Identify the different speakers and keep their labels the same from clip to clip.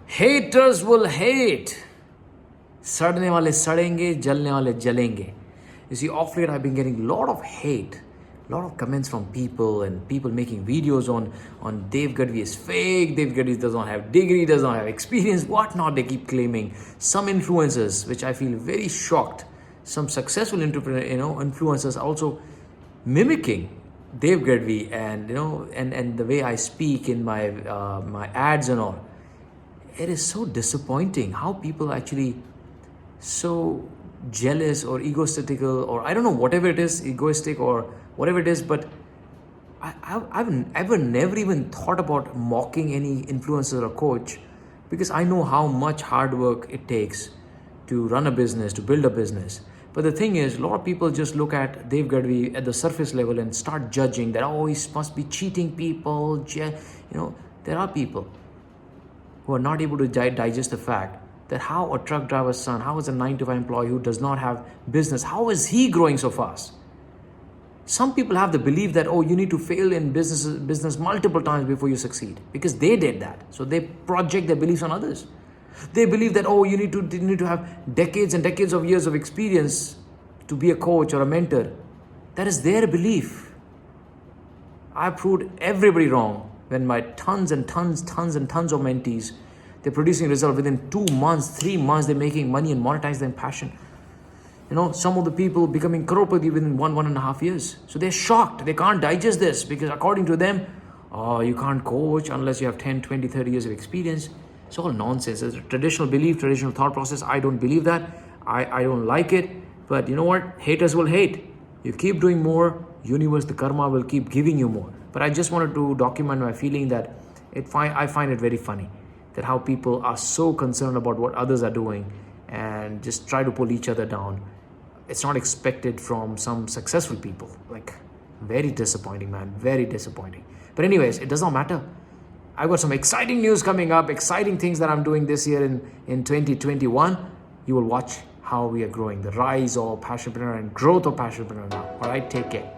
Speaker 1: Haters will hate. सड़ने वाले सड़ेंगे, जलने वाले जलेंगे. You see, off late I've been getting a lot of hate, a lot of comments from people and people making videos on Dave Gadhvi is fake, Dave Gadhvi does not have degree, does not have experience, whatnot they keep claiming. Some influencers, which I feel very shocked, some successful influencers also mimicking Dave Gadhvi and the way I speak in my my ads and all. It is so disappointing how people actually so jealous or egotistical, or I don't know, whatever it is, egoistic or whatever it is, but I've never even thought about mocking any influencer or coach, because I know how much hard work it takes to run a business, to build a business. But the thing is, a lot of people just look at Dave Gadhvi at the surface level and start judging that, oh, he must be cheating people. There are people who are not able to digest the fact that how a truck driver's son, how is a 9-to-5 employee who does not have business, how is he growing so fast? Some people have the belief that, oh, you need to fail in business multiple times before you succeed, because they did that. So they project their beliefs on others. They believe that, oh, you need to have decades and decades of years of experience to be a coach or a mentor. That is their belief. I proved everybody wrong when my tons and tons of mentees, they're producing results within 2 months, 3 months, they're making money and monetize their passion. Some of the people becoming crorepati within 1.5 years. So they're shocked. They can't digest this, because according to them, oh, you can't coach unless you have 10, 20, 30 years of experience. It's all nonsense. It's a traditional belief, traditional thought process. I don't believe that. I don't like it. But you know what? Haters will hate. You keep doing more, universe, the karma will keep giving you more. But I just wanted to document my feeling that I find it very funny that how people are so concerned about what others are doing and just try to pull each other down. It's not expected from some successful people. Like, very disappointing, man. Very disappointing. But anyways, it does not matter. I've got some exciting news coming up, exciting things that I'm doing this year in 2021. You will watch how we are growing, the rise of Passionpreneur and growth of Passionpreneur now. All right, take care.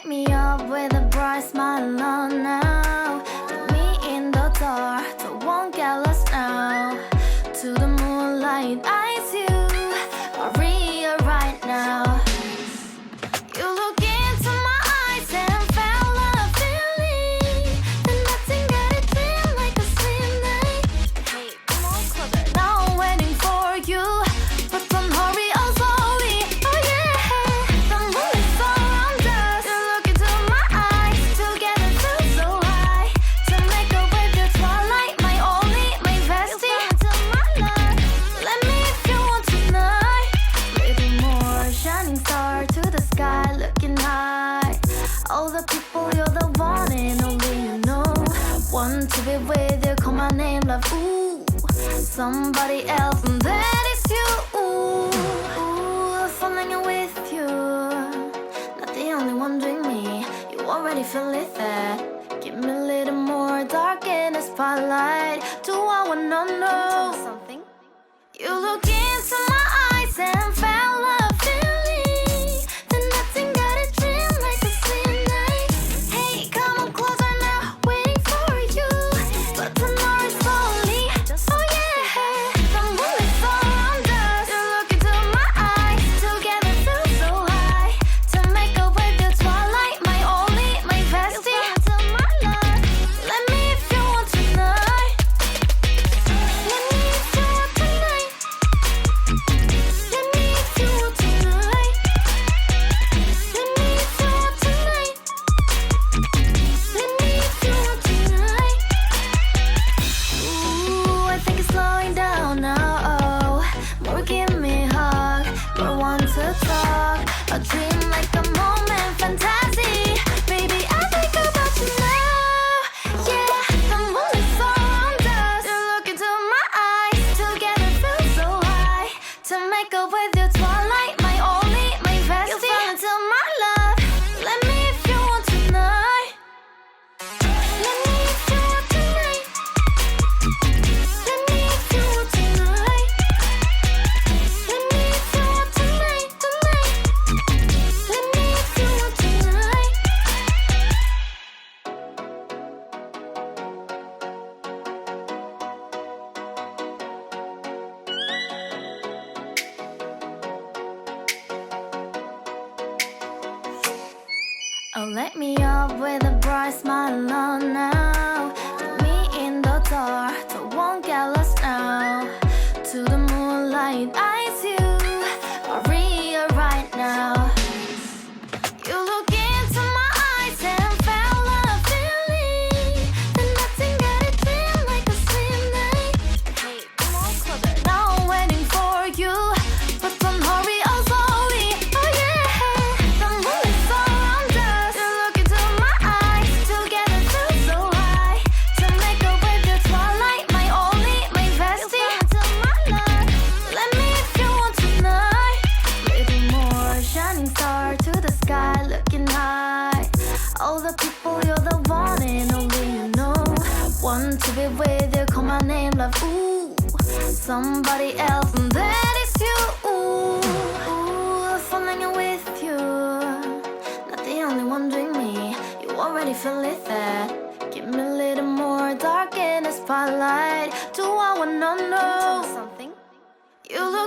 Speaker 2: me up with a bright smile on now. Put me in the dark, so won't get lost now. To the moonlight, eyes you, Maria right now. You look into my eyes and felt a feeling that nothing got it feel like a slim night. Hey, come on, closer. Now I'm waiting for you, but don't hurry, oh slowly. Oh yeah, the moon is around us. You look into my eyes, together feel so high. To make a way through twilight, my only, my bestie. To my love, let me if you want tonight. Little more shining star to the sky, looking high. All the people, you're the one and only you know. Want to be with you, call my name, love. Ooh, somebody else, and that is you. Ooh, falling in with you. Not the only one doing me. You already feel it there. Give me a little more dark in the spotlight. Do I wanna know something? You look into my eyes and felt a feeling that nothing got a dream like a slim night. Hey, come on closer now, waiting for you, but tomorrow's slowly. Oh yeah, the moon is around us. You look into my eyes, together feel so high. To make a way through twilight, my only, my bestie. To my love, let me if you want tonight. Let me if you want tonight. Let me if you want tonight. Let me if you want tonight. Let me if you want tonight. Ooh, I think it's slowing down now. Oh, more give me a hug, more want to talk. A dream like a moment, fantasy. Baby, I think about you now. Yeah, the moon is around us. You look into my eyes, together feel so high. To make a way through twilight, my only, my bestie. You fell into my love. Let me if you want tonight. Let me if you want tonight. Let me if you want tonight. Let me if you want tonight, tonight. Let me if you want tonight. Oh, let me up with a bright smile on now. Put me in the dark, so won't get lost now. To the moonlight, eyes you, Maria right now. You look into my eyes and felt a feeling that nothing got it feel like a slim night. Hey, come on, closer. Now I'm waiting for you, but don't hurry, oh slowly. Oh yeah, the moon is around us. You look into my eyes, together feel so high. To make a way through twilight, my only, my bestie. To my love, let me if you want tonight. Little more shining star to the sky, looking high. All the people, you're the one and only you know. Want to be with you, call my name, love. Ooh, somebody else, and that is you. Ooh, falling in with you. Not the only one doing me. You already feel it there. Give me a little more dark in the spotlight. Do I wanna know something? You look